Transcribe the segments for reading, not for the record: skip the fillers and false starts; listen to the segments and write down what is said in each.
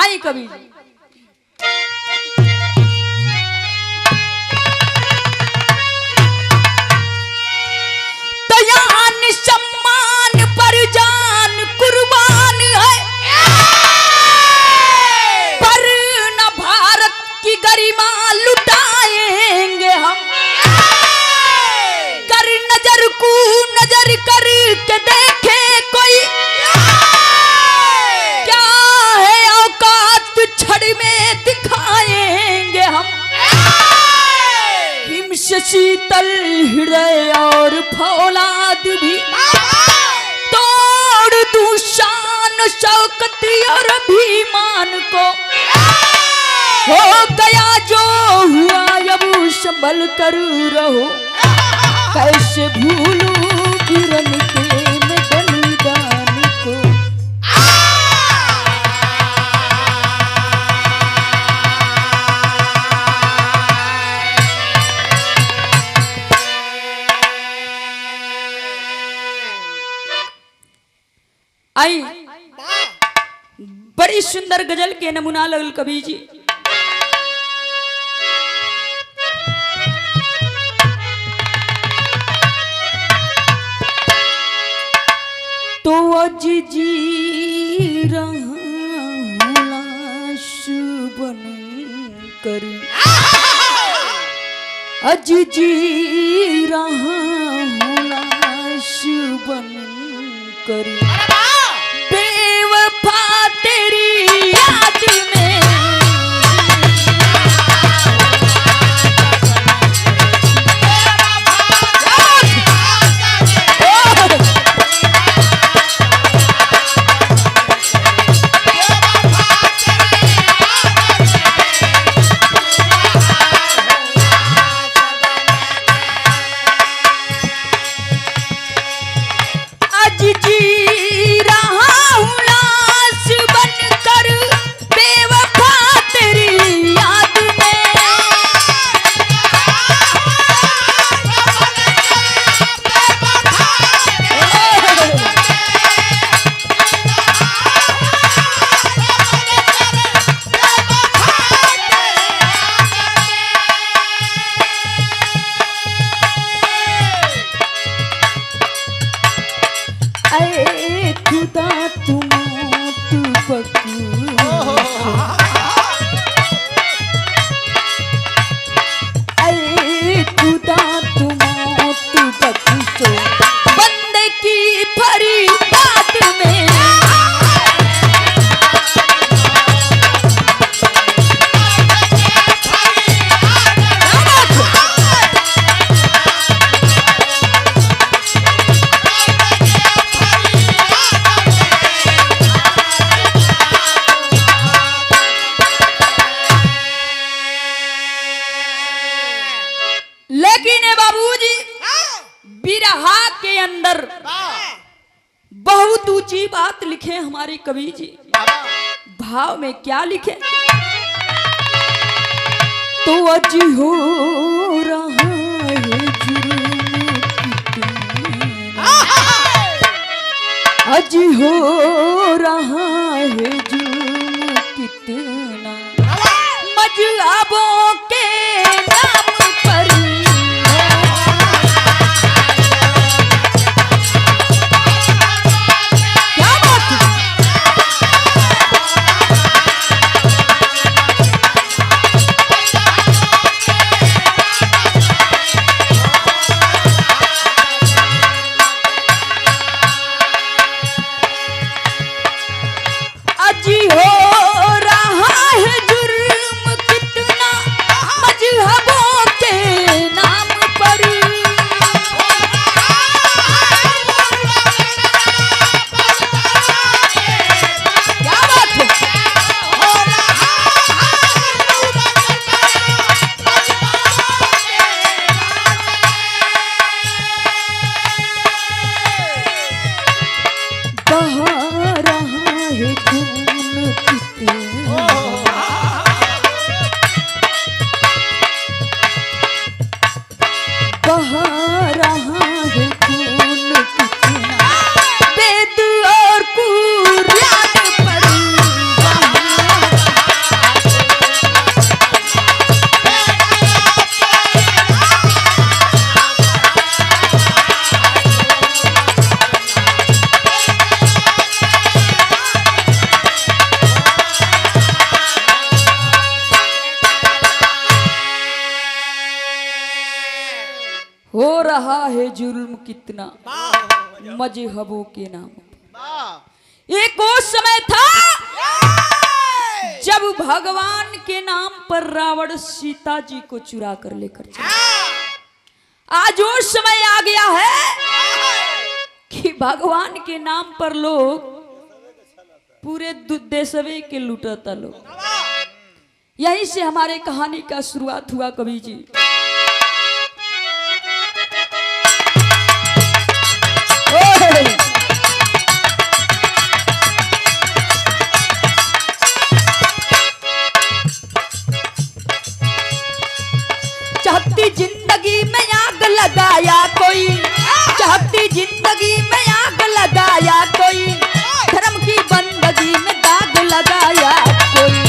आई कवि दयान सम्मान पर जान कुर्बान है, पर न भारत की गरिमा लुटाएंगे हम। कर नजर को नजर कर के देखे कोई, क्या है औकात छड़ में दिखाएंगे हम। हिम से शीतल हृदय और फौलाद भी तोड़ दूं शान शौकत और अभिमान को। हो गया जो हुआ अब संभल कर रहो, कैसे भूलूं गिरन के मैं बलिदान को। आई बड़ी सुंदर गजल के नमूना लगल कवि जी। तो अज जी रहा लाश बन कर, अज जी रहा लाश बन कर, बेवफा तेरी याद में। बहुत ऊंची बात लिखे हमारे कवि जी। भाव में क्या लिखे? तो अज हो रहा है जुर्म कितना, अज हो रहा है जुर्म कितना, मजहबों के नाम पर। है जुल्म कितना मजहबों के नाम। एक वो समय था जब भगवान के नाम पर रावण सीता जी को चुरा कर लेकर चला। आज वो समय आ गया है कि भगवान के नाम पर लोग पूरे देशवे के लूटता लोग। यहीं से हमारे कहानी का शुरुआत हुआ कवि जी। चाहती जिंदगी में आग लगाया कोई, चाहती जिंदगी में आग लगाया कोई, धर्म की बंदगी में दाग लगाया कोई।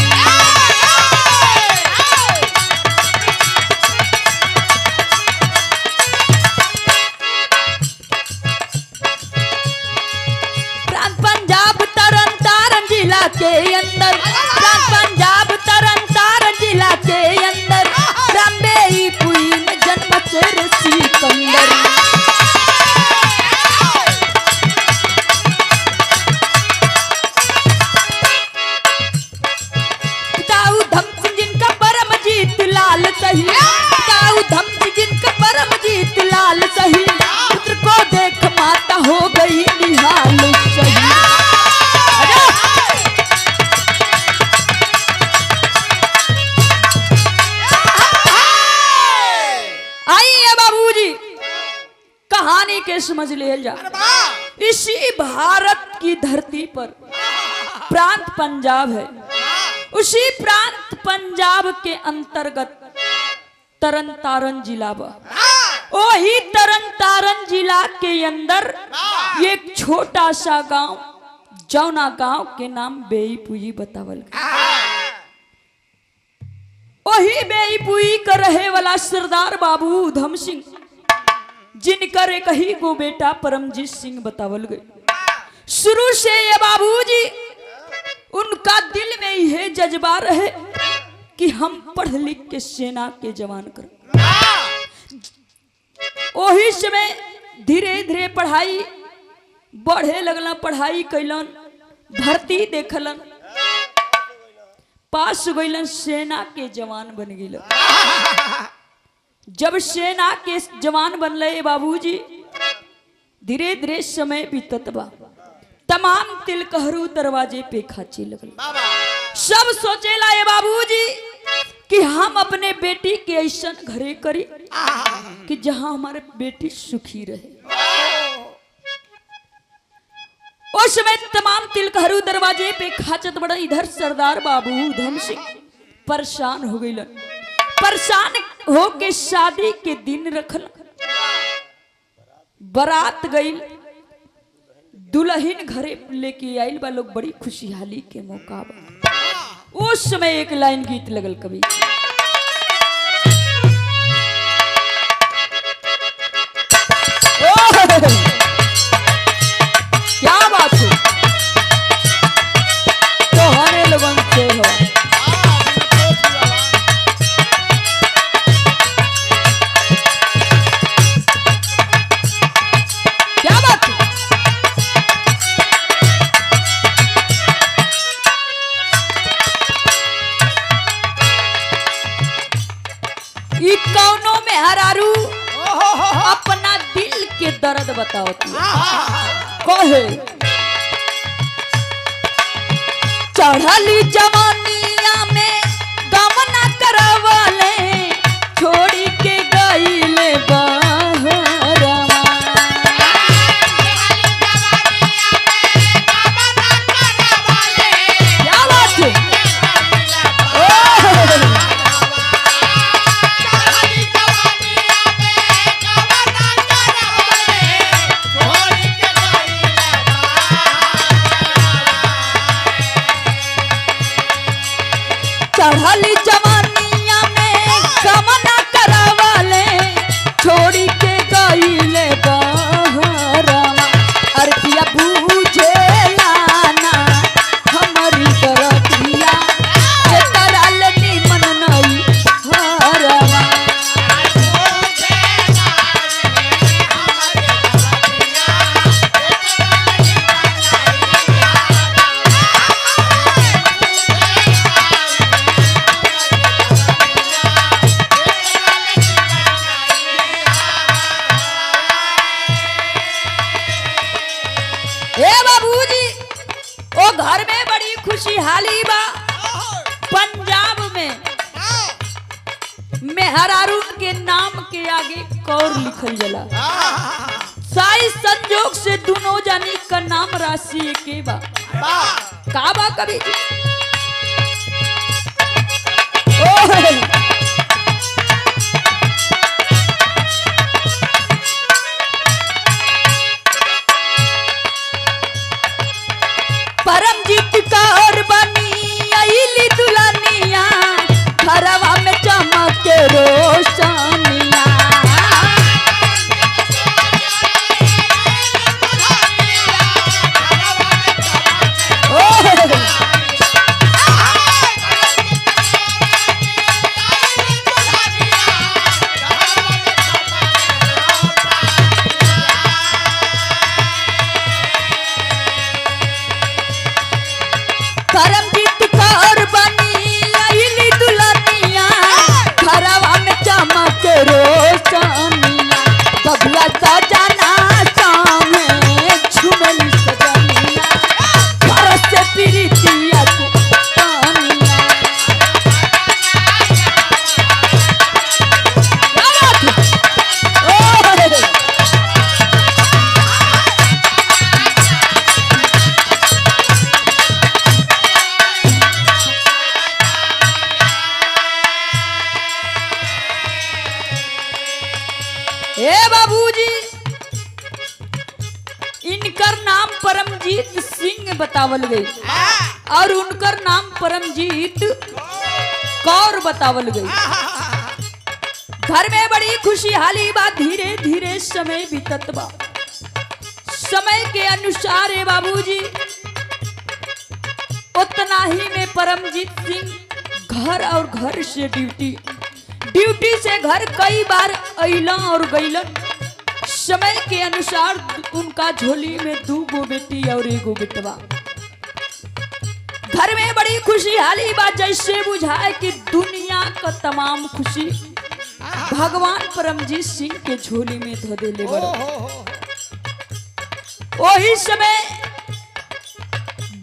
प्रांत पंजाब तरन तारण जिला के अंदर, प्रांत पंजाब तरन तारण जिला के अंदर, रामबेई पुई में जन्म तेरे सिकंदर। ताऊ धम सिंह जिनका परमजीत लाल सही, ताऊ धम सिंह जिनका परमजीत लाल सही, पुत्र को देख माता हो गई निहाल सही। आइए बाबूजी कहानी के समझ ले जा। इसी भारत की धरती पर प्रांत पंजाब है, उसी प्रांत पंजाब के अंतर्गत तरन तारण जिला बा। वही तरन तारण जिला के अंदर एक छोटा सा गांव, जौना गांव के नाम बेईपुई बतावल गया। वही बेईपुई का रहे वाला सरदार बाबू उधम सिंह, जिनकर एक ही गो बेटा परमजीत सिंह बतावल गए। शुरू से ये बाबूजी उनका दिल में यह जज्बा रहे कि हम पढ़ लिख के सेना के जवान कर। वही समय धीरे धीरे पढ़ाई बढ़े लगला, पढ़ाई कैलन, भर्ती देखलन, पास गइलन, सेना के जवान बन गइल। जब सेना के जवान बनले बाबूजी धीरे धीरे समय बीतत बा, तमाम तिलकहरू दरवाजे पे खाचे लगल। सब सोचेला ये बाबूजी कि हम अपने बेटी के ऐसा घरे करी कि जहां हमारे बेटी सुखी रहे। उस समय तमाम तिलकहरू दरवाजे पे खाचत बड़ा। इधर सरदार बाबू उधम सिंह परेशान हो गइलन, परेशान हो के शादी के दिन रखल। बारात गइल, दुल्हन घरे लेके आइल बा लोग, बड़ी खुशहाली के मौका बा। उस समय एक लाइन गीत लगल कवि। क्या बात है, तो हरे लगन से हो। क्या बात है, ई कौनो में हरारू अपना दिल के दर्द बताओ कहे। चढ़ली जवानिया में गमना करवाले, छोड़ी के गईले बहरवा। क्या बात है, चढ़ली जवानिया में कमना करवाले, छोड़ी के गईले बहरवा। अरतिया बूझे लाना हमारी तरतिया, ये तरल निमन नई हरवा। खुशहाली बा पंजाब में मेहरारून के नाम के आगे कौर लिखल जला। साई संजोग से दोनों जानी का नाम राशि के बा का बा कभी परमजीत कौर बनी आइली दुल्हनिया घरवा में चमक रोशनिया। परमजीत कौर बनी आइली दुल्हनिया घरवा में चमक रोशनिया। बबुआ सजना सामे झुमली सजनिया घर से प्रीतिया को पानिया। ए बाबूजी इनकर नाम परमजीत सिंह बतावल गई और उनकर नाम परमजीत कौर बतावल गई। घर में बड़ी खुशहाली बा धीरे धीरे समय बीतत बा। समय के अनुसार ए बाबूजी उतना ही में परमजीत सिंह घर और घर से ड्यूटी से घर कई बार अइलन और गइलन। समय के अनुसार उनका झोली में 2 गो बेटी और 1 गो बेटवा। घर में बड़ी खुशहाली बा जैसे बुझाए कि दुनिया का तमाम खुशी भगवान परमजीत सिंह के झोली में धो देले बड़े। वही समय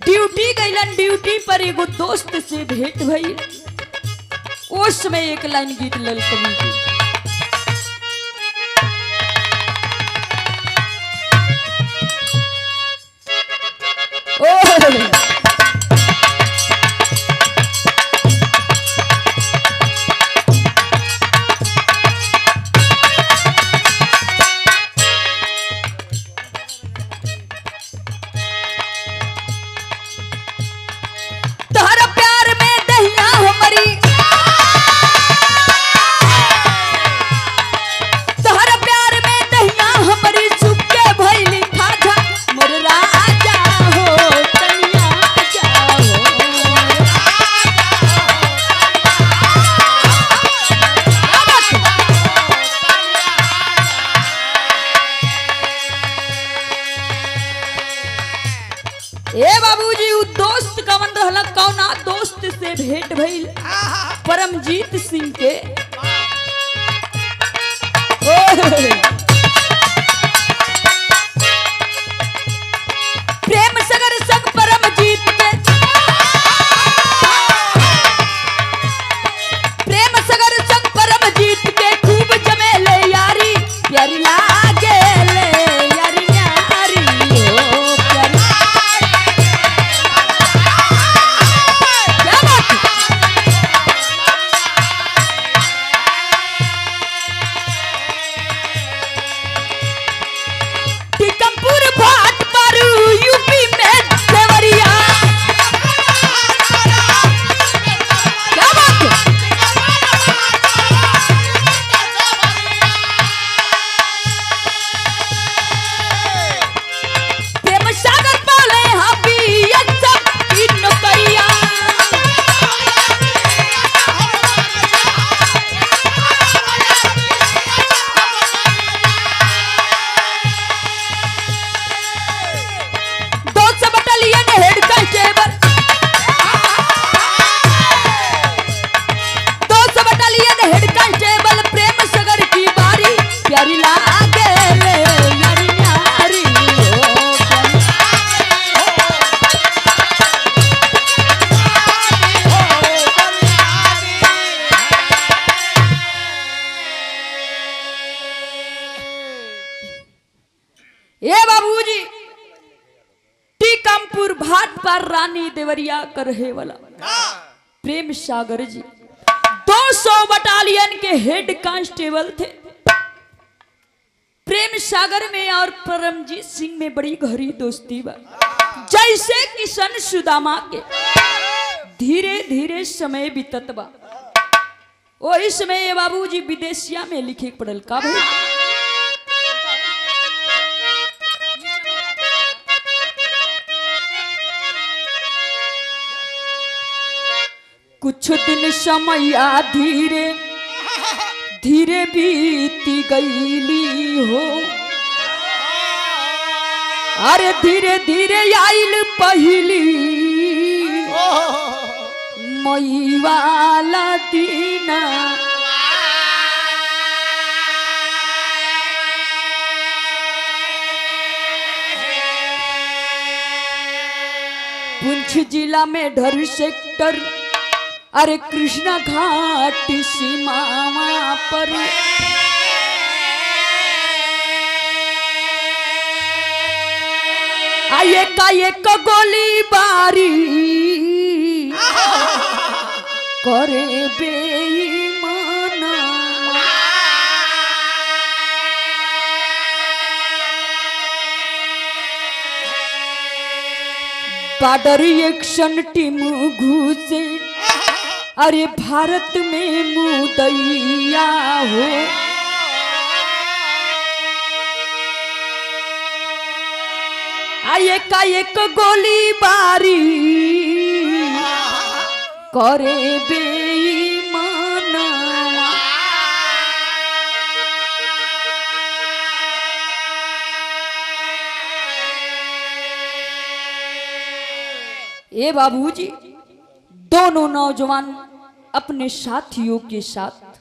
ड्यूटी गइलन। ड्यूटी पर एगो दोस्त से भेंट भई। उस समय एक लाइन गीत लल कवि की तोहरा प्यार में दहिया हमारी ए बाबूजी उ दोस्त कवन रहला कौना दोस्त से भेंट भइल परमजीत सिंह के। प्रेम सगर संग परमजीत के प्रेम सगर संग परमजीत के खूब जमेले यारी प्यारी लागे ले यारी न्यारी हो प्यारी। देवरिया का रहे वाला प्रेम सागर जी 200 बटालियन के हेड कांस्टेबल थे। प्रेम सागर में और परमजीत सिंह में बड़ी गहरी दोस्ती बा। जैसे किशन सुदामा के धीरे धीरे समय बीतत बा, वही समय ये बाबूजी विदेशिया में लिखे पड़ल का भाई। कुछ दिन समया धीरे धीरे बीती गईली हो, अरे धीरे धीरे आइल पहली मई वाला दीना। पुंछ जिला में ढर सेक्टर अरे कृष्णा घाट सीमा पर आये का एक गोली बारी करे बेईमाना। बॉर्डर एक्शन टीम घुसे अरे भारत में मुदैया हो, आये का एक गोली बारी करे बेईमाना। ए बाबूजी दोनों नौजवान अपने साथियों के साथ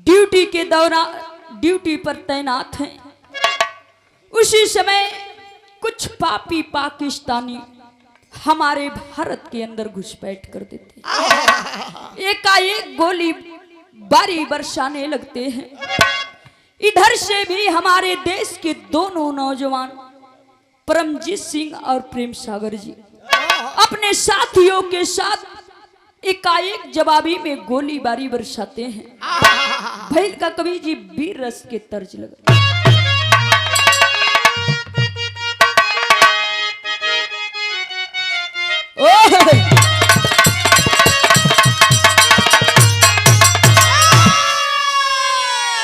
ड्यूटी के दौरान ड्यूटी पर तैनात हैं। उसी समय कुछ पापी पाकिस्तानी हमारे भारत के अंदर घुसपैठ कर देते, एकाएक गोली बारी बरसाने लगते हैं। इधर से भी हमारे देश के दोनों नौजवान परमजीत सिंह और प्रेम सागर जी अपने साथियों के साथ एकाएक जवाबी में गोली बारी बरसाते हैं। भैल का कवि जी वीर रस के तर्ज लगा।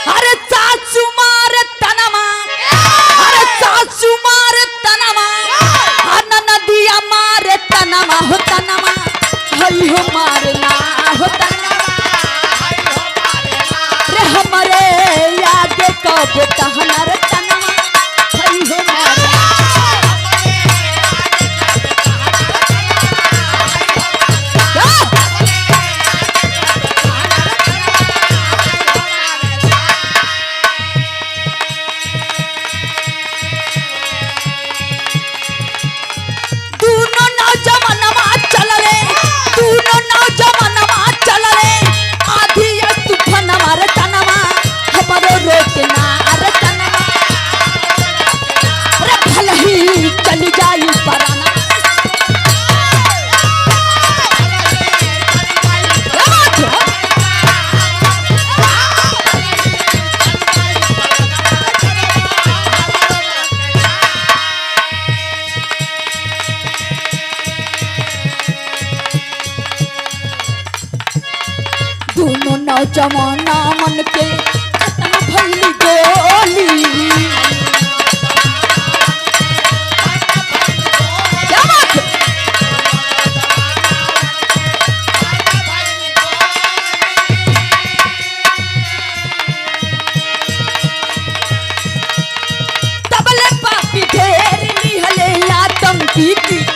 अरे चाचू मार तनमा, अरे चाचू मार तनमा, नदिया मार तनमा हो तनमा, हई हो मारना हो तनमा, रे हमारे आगे कब तहनर तनमा, हई हो मारना। जमाना मन के खत्म भइली गोली, क्या बात है? तबले पापी घेर निहले आतंकी की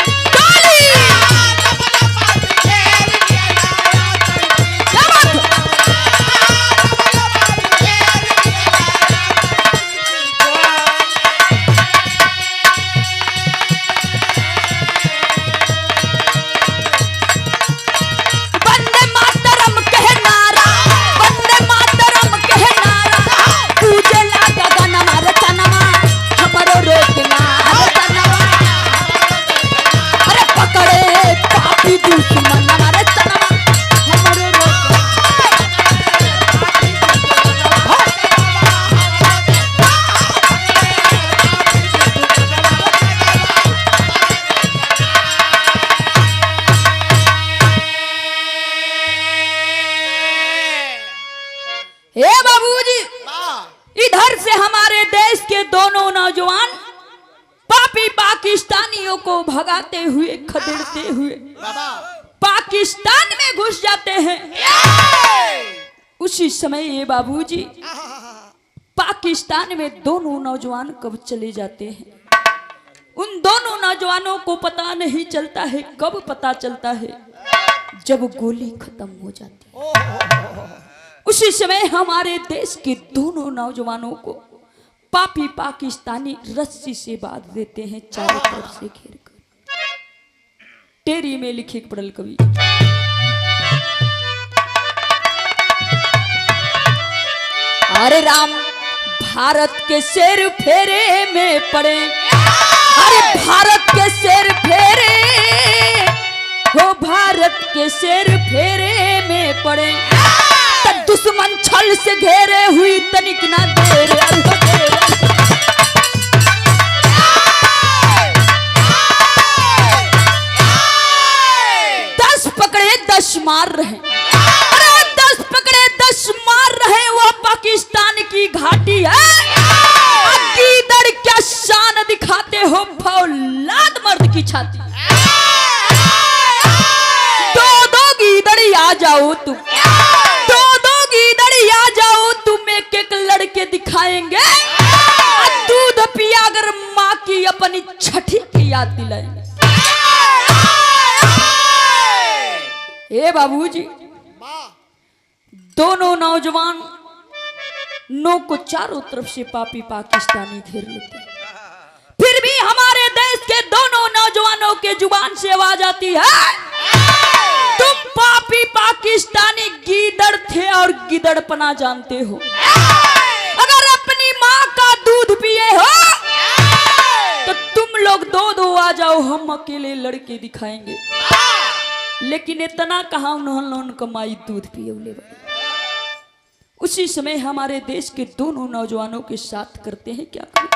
भगाते हुए खदेड़ते हुए पाकिस्तान में घुस जाते हैं। उसी समय ये बाबूजी पाकिस्तान में दोनों नौजवान कब चले जाते हैं, उन दोनों नौजवानों को पता नहीं चलता है। कब पता चलता है, जब गोली खत्म हो जाती है। उसी समय हमारे देश के दोनों नौजवानों को पापी पाकिस्तानी रस्सी से बांध देते हैं, चारों तरफ से घेर कर। टेरी में लिखे पढ़ल कवि, अरे राम भारत के शेर फेरे में पड़े, अरे भारत के शेर फेरे हो, भारत के शेर फेरे में पड़े, तब दुश्मन छल से घेरे हुई तनिक ना देर। दस पकड़े 10 मार रहे, अरे 10 पकड़े 10 मार रहे, वो पाकिस्तान की घाटी है। गीदड़ क्या शान दिखाते हो, फौलाद मर्द की छाती। दो गीदड़ आ जाओ तुम, दो गीदड़ आ जाओ, तुम एक एक लड़के दिखाएंगे। दूध पिया अगर माँ की अपनी छठी की याद दिलाएंगे। ए बाबूजी, दोनों नौजवान नो को चारों तरफ से पापी पाकिस्तानी घेर लेते हैं। फिर भी हमारे देश के दोनों नौजवानों के जुबान से आवाज आती है, तुम पापी पाकिस्तानी गीदड़ थे और गिदड़पना जानते हो। अगर अपनी माँ का दूध पिए हो तो तुम लोग दो आ जाओ, हम अकेले लड़के दिखाएंगे। लेकिन इतना कहा उन्होंने कमाई दूध पिए ले। उसी समय हमारे देश के दोनों नौजवानों के साथ करते हैं क्या करें?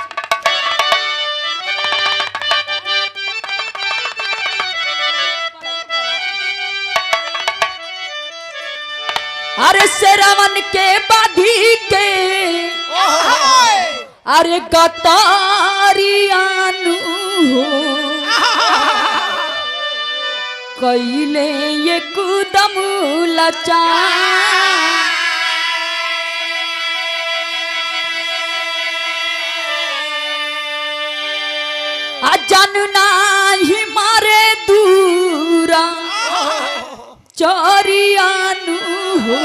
अरे शेरवन के बाधी के, अरे गतारियानु कैले ये कदम लचा, जानना ही मारे दूरा चोरियानु हो,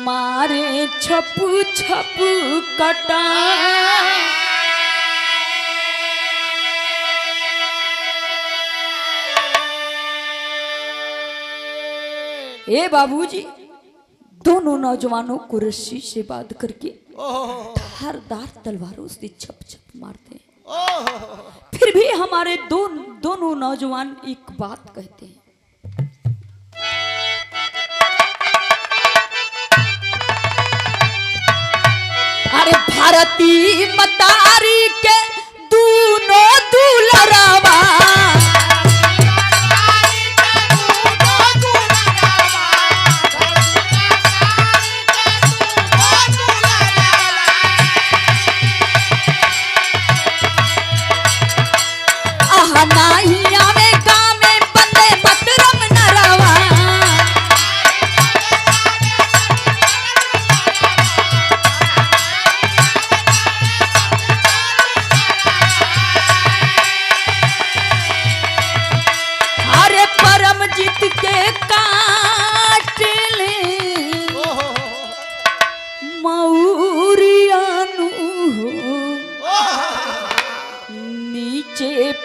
मारे छपू छपू कटा। ए बाबूजी, दोनों नौजवानों को रस्सी से बांध करके धारदार तलवारों से छप छप मारते हैं। फिर भी हमारे दोनों नौजवान एक बात कहते हैं, अरे भारती मतारी के दूनो दुलरावा,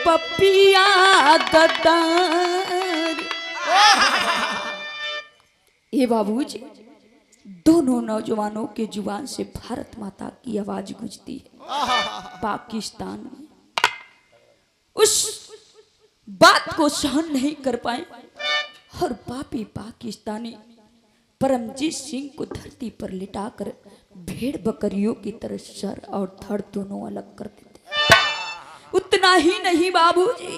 पपिया गद्दार। ये बाबूजी, दोनों नौजवानों के जुबान से भारत माता की आवाज गूंजती है। पाकिस्तान में उस बात को सहन नहीं कर पाए और पापी पाकिस्तानी परमजीत सिंह को धरती पर लिटाकर भेड़ बकरियों की तरह सर और धड़ दोनों अलग कर देते। उतना ही नहीं बाबूजी,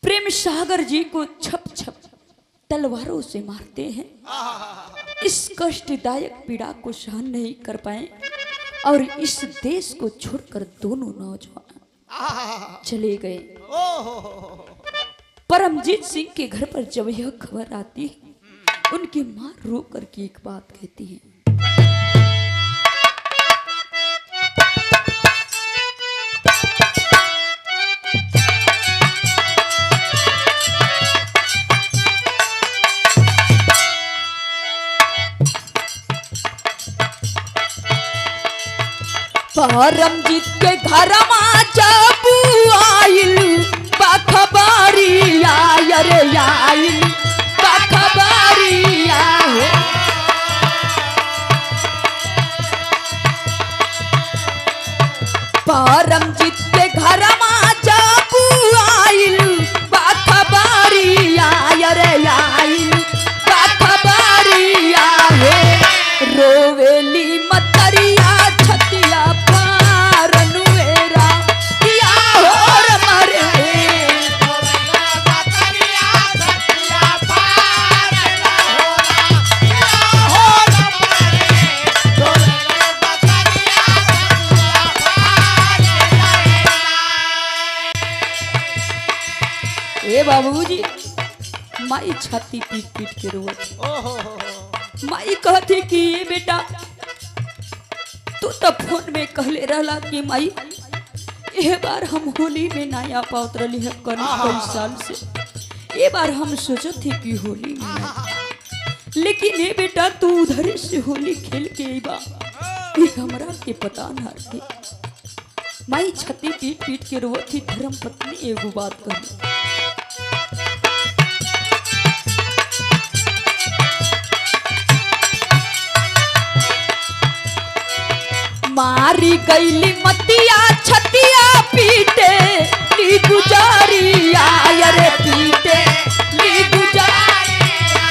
प्रेम सागर जी को छप छप तलवारों से मारते हैं। इस कष्टदायक पीड़ा को सहन नहीं कर पाए और इस देश को छोड़कर दोनों नौजवान चले गए। परमजीत सिंह के घर पर जब यह खबर आती है, उनकी मां रो कर के एक बात कहती है, परमजीत के घर में जब आइल बखबारिया, अरे आइल बखबारिया हो। परमजीत के घर में जब आइल बखबारिया, अरे आइल बखबारिया हो। रोवेली मतरिया छतिया बाबूजी, माई छाती पीट पीट के रोवत। माई कहती कि ये बेटा तू तो फोन में कहले रहला कि माई ये बार हम होली में ना आ पावत रही है कई साल से। ये बार हम सोचत थे कि होली में, लेकिन ये बेटा तू उधर से होली खेल के बा, ये हमरा के पता ना रहे। माई छाती पीट पीट के रोवत थी। धर्म पत्नी एगो बात कहली, मारी गईली मतिया छतिया पीटे ली गुजारिया, अरे पीटे ली गुजारिया।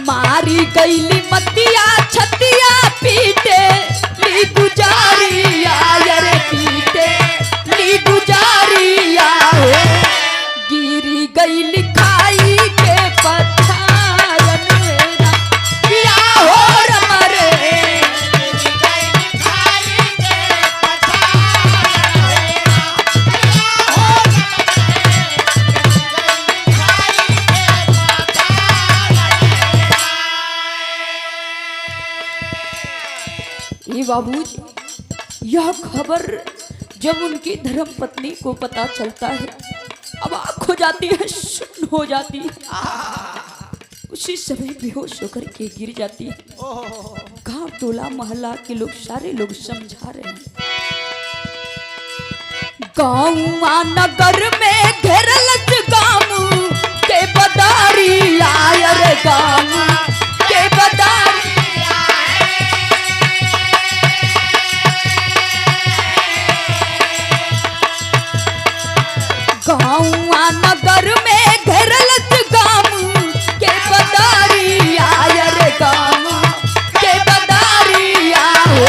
मारी गईली मतिया छतिया पीटे ली गुजारिया, अरे पीटे ली गुजारिया हो। गिरी गईली खाई के पत्थर मेरा क्या हो रमरे, ये बाबूजी, यह खबर जब उनकी धर्म पत्नी को पता चलता है, अब आँख हो जाती है, सुन्न हो जाती है, उसी समय बेहोश होकर के गिर जाती है। गांव टोला मोहल्ला के लोग सारे लोग समझा रहे हैं। गाँव नगर में घेरल गाँव के बदारी आयर, गाँव के बदारी नगर में घेरल गाँव के बदारिया, अरे गाँव के बदारिया हो।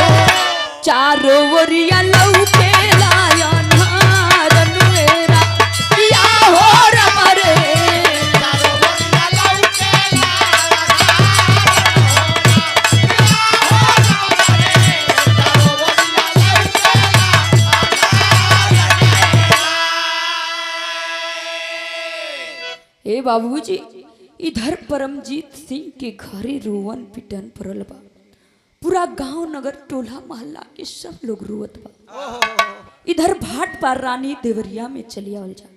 चारों ओरिया लौके लायन हारन मेरा या हो रमरे, चारों ओरिया लौके ए बाबूजी, इधर परमजीत सिंह के घरे रोवन पिटन पड़ल बा। पूरा गांव नगर टोला मोहल्ला के सब लोग रोवत बा। इधर भाट पार रानी देवरिया में चली आवल जा।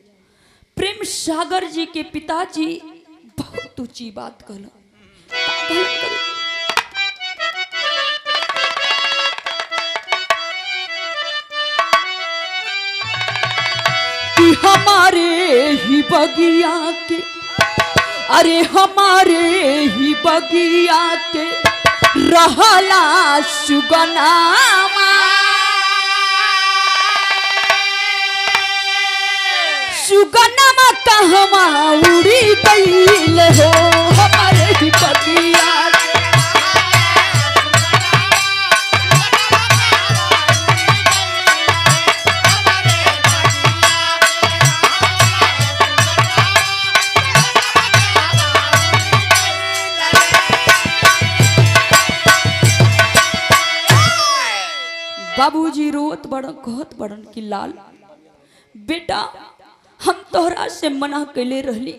प्रेम सागर जी के पिताजी बहुत ऊंची बात कहला, कि हमारे ही बगिया के, अरे हमारे ही बगिया के रहला सुगनामा, सुगनामा कहवा उड़ी गईल हो, हमारे ही बगिया बाबूजी रोत बड़न कहत बड़न कि लाल बेटा हम तोहरा से मना कैले रहली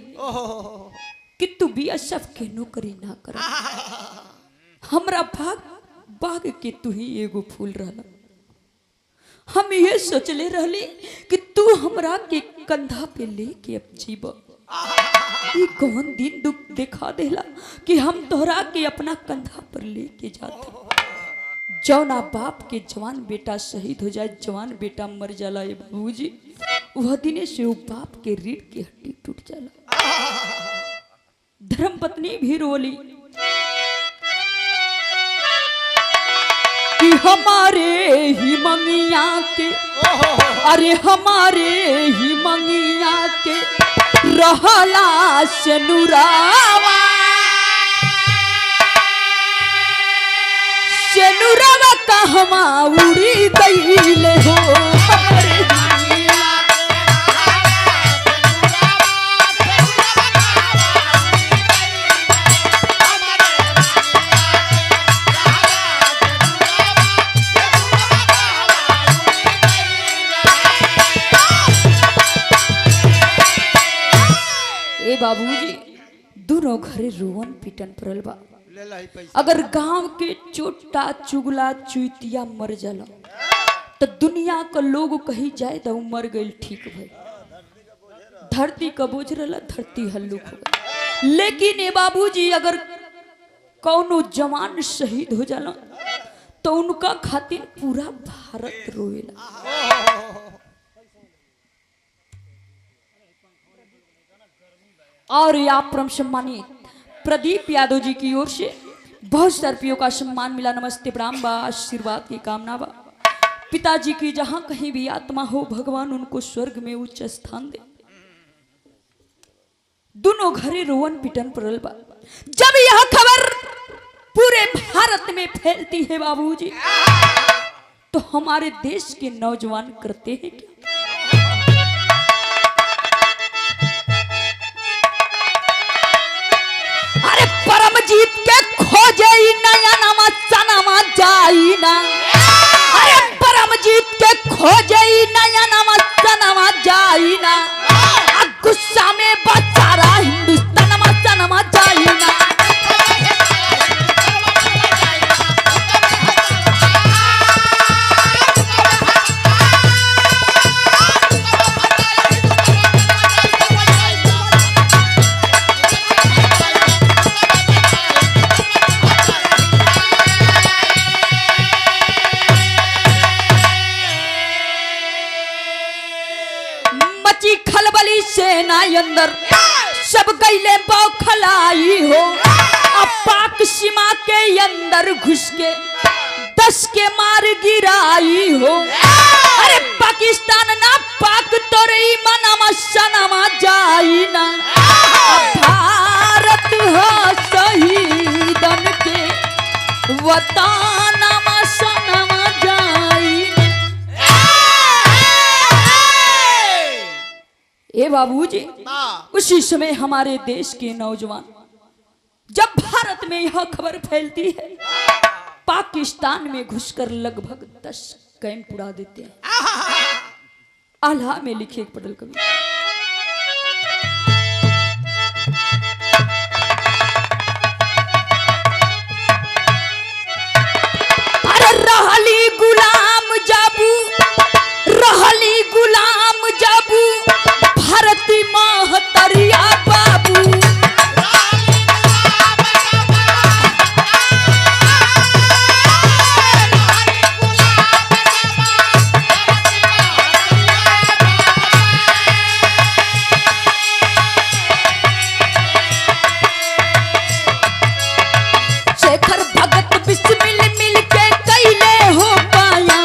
कि तू बिया सब के नौकरी ना कर। हमरा बाग के तू ही एगो फूल रहला। हम ये सोचले रहली कि तू हमरा के कंधा पे लेके अब जीब। ये कौन दिन दुख दिखा देला कि हम तोहरा के अपना कंधा पर लेके जाते। जौना बाप के जवान बेटा शहीद हो जाए, जवान बेटा मर जाला ये बाबूजी, वह दिने से वो बाप के रीढ़ की हड्डी टूट जाला। धर्म पत्नी भी रोली कि हमारे ही मंगिया के, अरे हमारे ही मंगिया के रहला से नुरावा सेनुरवा कहवा उड़ी गईले हो। ए बाबूजी दोनों घरे रोवन पीटन पड़ल बा। अगर गांव के चोटा चुगला चुतिया मर जाला तो दुनिया का लोग कही जाए तो मर गई ठीक भाई। धरती का बोझ रहा, धरती हल्लुक हो गई। लेकिन ए बाबूजी अगर कौनो जवान शहीद हो जाला तो उनका खातिर पूरा भारत रोएला। और आप परम सम्मानित प्रदीप यादव जी की ओर से बहुत सारे रुपयों का सम्मान मिला। नमस्ते प्रणाम बा, आशीर्वाद की कामना बा। पिताजी की जहां कहीं भी आत्मा हो भगवान उनको स्वर्ग में उच्च स्थान दे। दोनों घरे रोवन पिटन पड़ल बा। जब यह खबर पूरे भारत में फैलती है बाबूजी तो हमारे देश के नौजवान करते हैं क्या? परमजीत के खोजे नया नामा सनामा जाई ना। अरे परमजीत के खोजे नया नामा सनामा जाई ना। गुस्सा में बचारा हिंदुस्तान मा सनामा जाई ना। खलबली सेना अंदर सब गईले बौखलाई हो। अब पाक सीमा के अंदर घुस के 10 के मार गिराई हो। अरे पाकिस्तान ना पाक तोरे मनामा सनामा जाई ना। भारत हो शहीदन के वतन मा सनामा जाई। ए बाबूजी उसी समय हमारे देश के नौजवान जब भारत में यह खबर फैलती है पाकिस्तान में घुसकर लगभग 10 कैंप उड़ा देते हैं। आल्हा में लिखे एक पटल कवि अरे रहली गुलाम जाबू, रहली गुलाम जाबू भारती महतरिया बाबू। शेखर भगत बिस्मिल मिल के कैले हो पाया।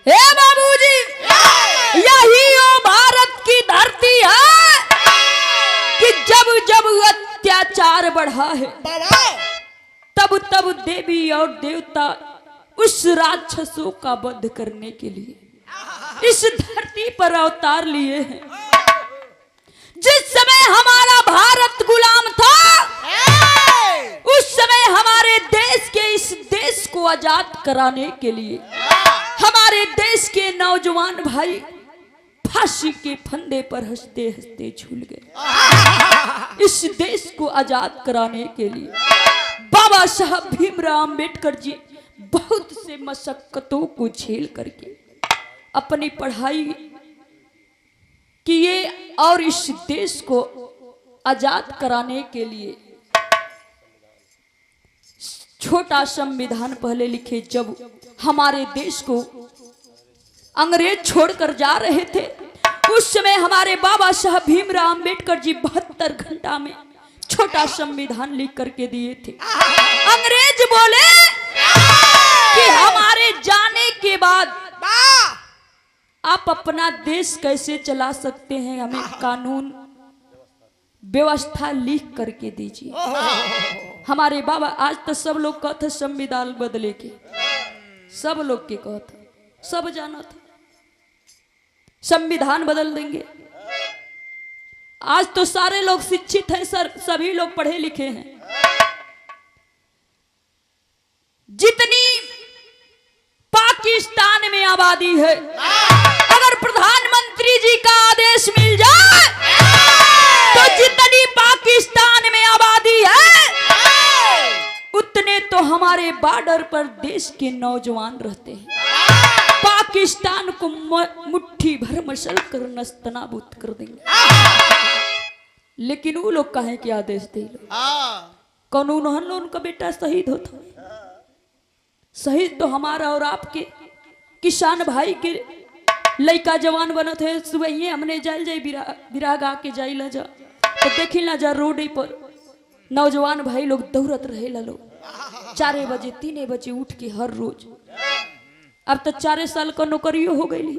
हे बाबूजी, यही वो भारत की धरती है कि जब जब अत्याचार बढ़ा है तब तब देवी और देवता उस राक्षसों का वध करने के लिए इस धरती पर अवतार लिए हैं। जिस समय हमारा भारत गुलाम था, उस समय हमारे देश के इस देश को आजाद कराने के लिए हमारे देश के नौजवान भाई फांसी के फंदे पर हंसते हंसते झूल गए। इस देश को आजाद कराने के लिए बाबा साहब भीमराव अंबेडकर जी बहुत से मशक्कतों को झेल करके अपनी पढ़ाई किए और इस देश को आजाद कराने के लिए छोटा संविधान पहले लिखे। जब हमारे देश को अंग्रेज छोड़कर जा रहे थे, उस समय हमारे बाबा साहब भीमराव अंबेडकर जी 72 घंटा में छोटा संविधान लिख करके दिए थे। अंग्रेज बोले कि हमारे जाने के बाद आप अपना देश कैसे चला सकते हैं, हमें कानून व्यवस्था लिख करके दीजिए। हमारे बाबा आज तो सब लोग कहते संविधान बदले के, सब लोग के कहते, सब जाना था संविधान बदल देंगे। आज तो सारे लोग शिक्षित हैं सर, सभी लोग पढ़े लिखे हैं। जितनी पाकिस्तान में आबादी है, अगर प्रधानमंत्री जी का आदेश मिल जाए तो जितनी पाकिस्तान में आबादी है उतने तो हमारे बॉर्डर पर देश के नौजवान रहते हैं। पाकिस्तान को मुट्ठी भर मसल कर नस्तनाबूद कर देंगे। लेकिन वो लोग कहें कि आदेश दे लो, कानून उनका बेटा शहीद होता, शहीद तो हमारा और आपके किसान भाई के लड़का जवान बनत है। सुबह हमने जाइल जाई बिरा गा के जाइल जा तो देखी ना जा रोड पर नौजवान भाई लोग दौड़त रहे लो 4 बजे 3 बजे उठ के हर रोज। अब तो 4 साल का नौकरियों हो गई,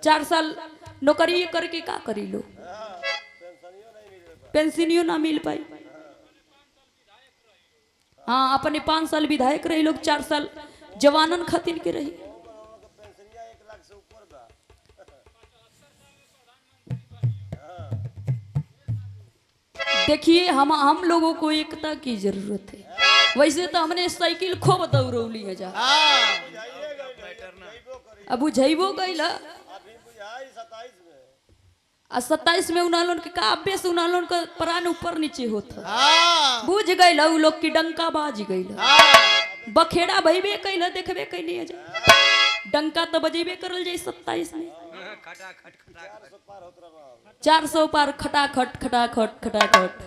4 साल नौकरी करके का करी लो, पेंशनियों ना मिल पाई। हाँ, अपने 5 साल विधायक रही लोग, 4 साल जवानन खातिर के रही। देखिए हम लोगों को एकता की जरूरत है। वैसे तो हमने साइकिल खूब दौड़ौली है जा, अब बुझेबो गइल 27 में उन्होंने के काव्य से उन्होंने का प्राण ऊपर नीचे होता, बुझ गइल उ लोग की डंका बाज गइल, बखेड़ा भइबे कइल, देखबे कइनी जा डंका तो बजेबे करल जाई 27 में 400 पार खटाखट खटाखट खटाखट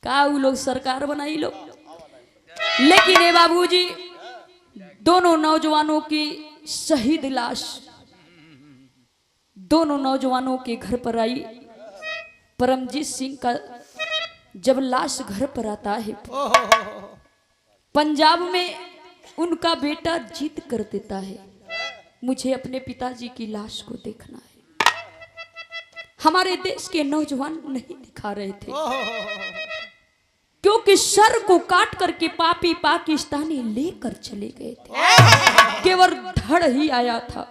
का उ लोग सरकार बनाई लो। लेकिन ए बाबूजी, दोनों नौजवानों की शहीद लाश दोनों नौजवानों के घर पर आई। परमजीत सिंह का जब लाश घर पर आता है, पंजाब में उनका बेटा जिद कर देता है, मुझे अपने पिताजी की लाश को देखना है। हमारे देश के नौजवान नहीं दिखा रहे थे, क्योंकि सर को काट करके पापी पाकिस्तानी लेकर चले गए थे, केवल धड़ ही आया था।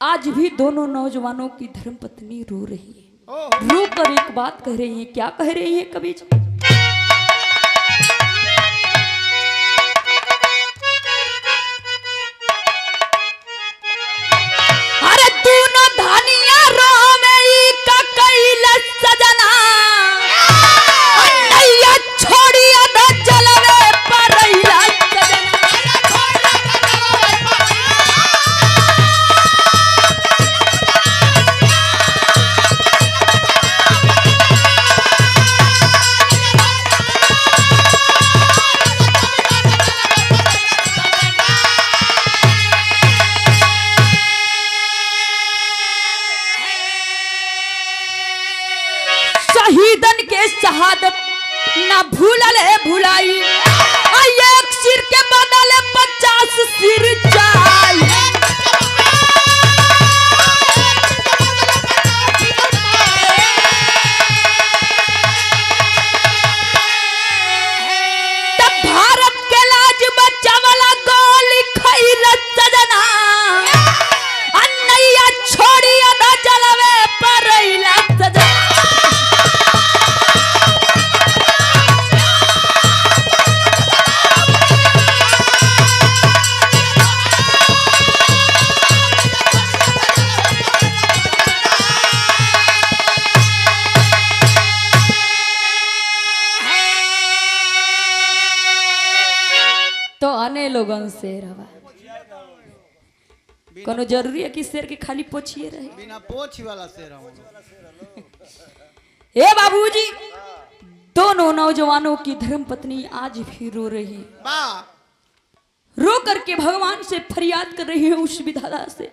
आज भी दोनों नौजवानों की धर्मपत्नी रो रही है, रो कर एक बात कह रही है। क्या कह रही है कवि जी? अरे तू न धानिया रो में ई का कैला सजना, नैया छोड़िया द जलवे परैला सजना। भुलाई, एक सिर के बदले 50 सिर चाहिए। तो आने लोगन शेर हवा कोनो जरूरी है कि शेर के खाली पोछिए रहे, बिना पोछ वाला शेर हूं। ए बाबूजी, दोनों नौजवानों की धर्मपत्नी आज भी रो रही है, रो करके भगवान से फरियाद कर रही है उस विधाता से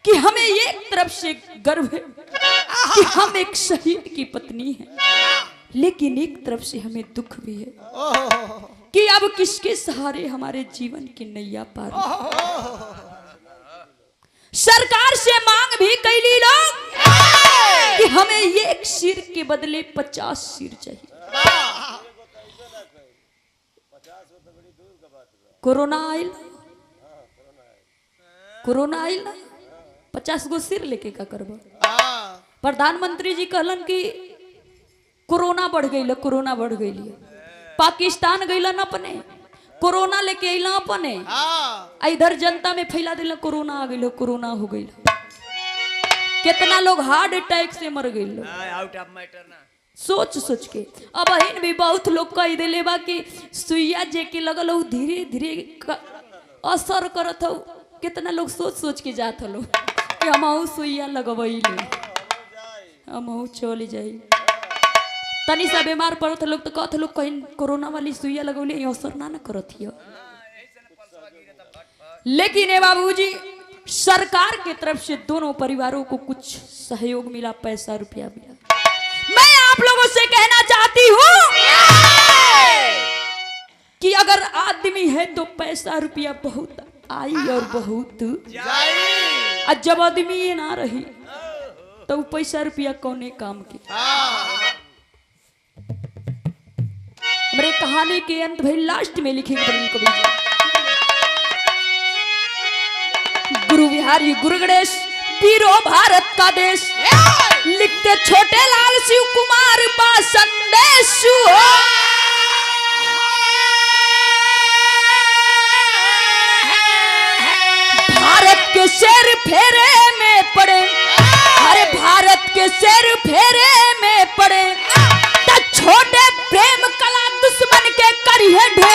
कि हमें एक तरफ से गर्व है कि हम एक शहीद की पत्नी हैं, लेकिन एक तरफ से हमें दुख भी है कि अब किसके सहारे हमारे जीवन की नैया पार। सरकार से मांग भी कैली लोग कि हमें एक सिर के बदले 50 सिर चाहिए। कोरोना आइल, कोरोना आइल ना, 50 गो सिर लेके का करबो। प्रधानमंत्री जी कहलन कि कोरोना बढ़ गई, कोरोना बढ़ गई। पाकिस्तान गईलन अपने, कोरोना लेके अइला अपने, इधर जनता में फैला दिला कोरोना आ गई, कोरोना हो गई। कितना लोग हार्ट अटैक से मर गए, आउट ऑफ मैटर ना। सोच सोच के अब अहिन भी बहुत लोग कह दिले बा कि सुइया जे के लगल हो धीरे धीरे असर करत हो। कितना लोग सोच सोच के जात हो कि हम सुइया लगवैले, हम चल जाई। तनी सा बीमार पड़त लोग तो कहते लोग कहीं कोरोना वाली सुइया लगौले असर ना करत हियो। लेकिन ए बाबूजी, सरकार के तरफ से दोनों परिवारों को कुछ सहयोग मिला, पैसा रुपया मिला। मैं आप लोगों से कहना चाहती हूँ कि अगर आदमी है तो पैसा रुपया बहुत आई और बहुत जाए, जब आदमी ये ना रही तो पैसा रुपया कौने काम के। हमारे कहानी के अंत भाई लास्ट में लिखेंगे कवि गुरु बिहारी गुरु गणेश वीरो भारत का देश, लिखते छोटे लाल शिव कुमार बा संदेश। भारत के शेर फेरे में पड़े, अरे भारत के शेर फेरे में पड़े, छोटे प्रेम कला दुश्मन के करिए ढेर।